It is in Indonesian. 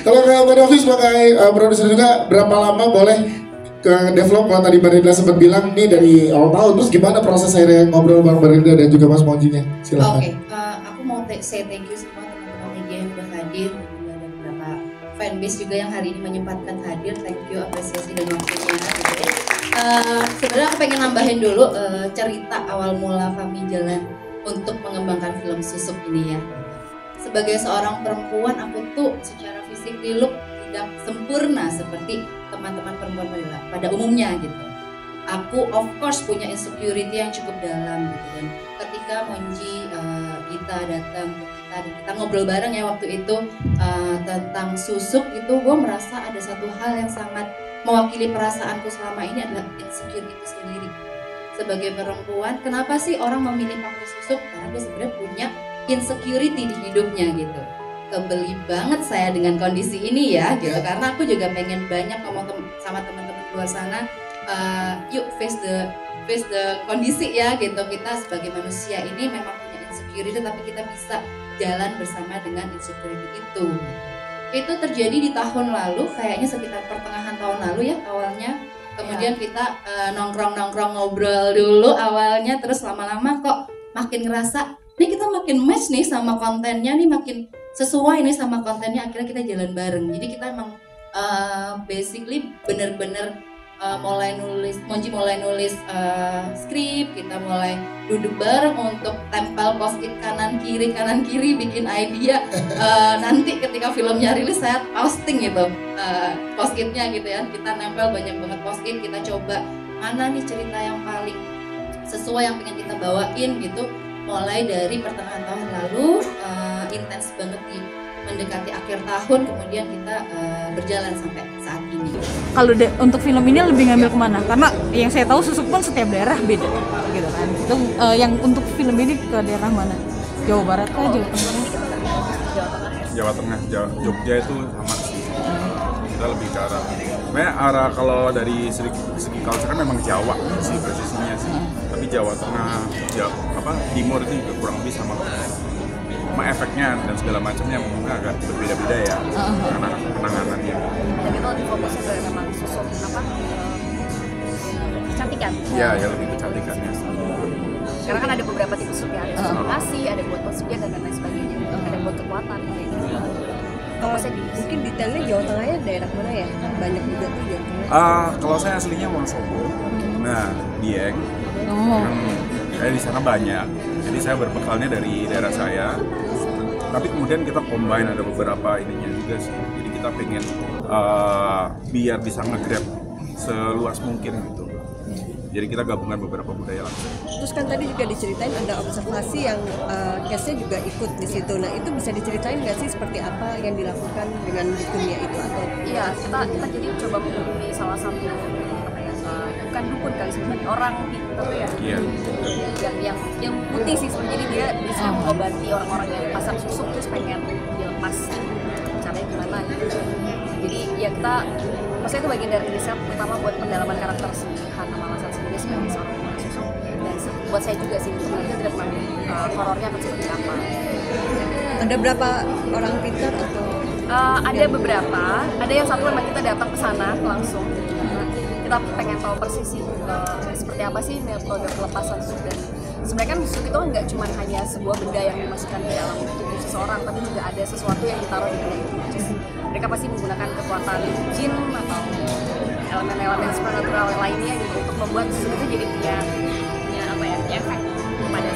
Kalau Mbak Novi sebagai produser juga, berapa lama boleh ke develop? Kalau tadi Mbak Rinda sempat bilang nih dari awal tahun, terus gimana proses akhirnya ngobrol bareng Mbak Rinda dan juga Mas Monjinya? Silakan. Oke, aku mau say thank you semua teman-teman media yang udah hadir, dan juga ada beberapa fanbase juga yang hari ini menyempatkan hadir. Thank you, apresiasi dan waktunya. Gitu ya. Sebenarnya aku pengen nambahin dulu cerita awal mula kami jalan untuk mengembangkan film Susuk ini ya. Sebagai seorang perempuan, aku tuh secara fisik look tidak sempurna seperti teman-teman perempuan pada umumnya gitu. Aku of course punya insecurity yang cukup dalam gitu, dan ketika Monji, Gita datang ke kita dan kita ngobrol bareng ya waktu itu tentang Susuk itu, gue merasa ada satu hal yang sangat mewakili perasaanku selama ini adalah insecurity itu sendiri. Sebagai perempuan, kenapa sih orang memilih pakai Susuk? Karena dia sebenarnya punya insecurity di hidupnya gitu. Kebeli banget saya dengan kondisi ini ya gitu, karena aku juga pengen banyak ngomong sama teman-teman luar sana, yuk face the kondisi ya gitu. Kita sebagai manusia ini memang punya insecurity, tapi kita bisa jalan bersama dengan insecurity itu. Itu terjadi di tahun lalu, kayaknya sekitar pertengahan tahun lalu ya awalnya. Kemudian kita nongkrong ngobrol dulu awalnya, terus lama-lama kok makin ngerasa nih kita makin match nih sama kontennya, nih makin sesuai nih sama kontennya, akhirnya kita jalan bareng. Jadi kita emang basically bener-bener Monji mulai nulis skrip, kita mulai duduk bareng untuk tempel post-it kanan kiri bikin idea. Nanti ketika filmnya rilis saya posting gitu post-itnya gitu ya, kita nempel banyak banget post-it, kita coba mana nih cerita yang paling sesuai yang pengen kita bawain gitu. Mulai dari pertengahan tahun lalu intens banget di mendekati akhir tahun, kemudian kita berjalan sampai saat ini. Kalau untuk film ini lebih ngambil kemana? Karena yang saya tahu Susuk pun setiap daerah beda gitu kan. Itu yang untuk film ini ke daerah mana? Jawa Barat kah, Jawa Tengah? Jawa Tengah, Jogja itu sama sih. Kita lebih ke arah, sebenarnya arah kalau dari segi culture kan memang Jawa sih posisinya sih. Tapi Jawa Tengah, Timur itu juga kurang lebih sama efeknya dan segala macamnya mungkin agak berbeda-beda ya karena penanganannya. Dan itu lebih fokusnya ke memang Susuk kecantikan. Iya, ya lebih kecantikannya. Karena kan ada beberapa tipe Susuk ya, ada Susuk nasi, ada buat posisinya dan lain sebagainya, ada buat kekuatan kayak gitu. Mungkin detailnya Jawa Tengahnya daerah mana ya? Banyak juga tuh Jawa Tengah. Kalau saya aslinya Wonosobo. Nah, Dieng. Kayak di sana banyak. Jadi saya berbekalnya dari daerah saya. Tapi kemudian kita combine, ada beberapa ininya juga sih. Jadi kita pengen biar bisa nge-grab seluas mungkin gitu. Jadi kita gabungan beberapa budaya langsung. Terus kan tadi juga diceritain ada observasi yang case-nya juga ikut di situ. Nah itu bisa diceritain nggak sih seperti apa yang dilakukan dengan dukunnya itu atau? Iya, kita jadi coba menghubungi salah satu bukan dukun kali sebenarnya, orang gitu ya. Iya. Yang putih sih sebenarnya, jadi dia bisa mengobati orang-orang yang pasang Susuk terus pengen dilepas. Caranya gimana gitu. Jadi ya kita, maksudnya itu bagian dari riset pertama buat pendalaman karakter si Hana Malasan sendiri sebagai seorang pemain Susuk, dan buat saya juga sih untuk nanti treatment horornya akan seperti apa. Ada berapa orang pintar atau? Ada beberapa, ada yang satu memang kita datang ke sana langsung. Kita pengen tahu persis sih seperti apa sih metode pelepasan Susuk, dan sebenarnya kan Susuk itu nggak cuma hanya sebuah benda yang dimasukkan ke dalam tubuh seseorang, tapi juga ada sesuatu yang ditaruh di dalam itu. Mereka pasti menggunakan kekuatan jin atau elemen-elemen supernatural lainnya gitu untuk membuat Susuk itu jadi punya efek kepada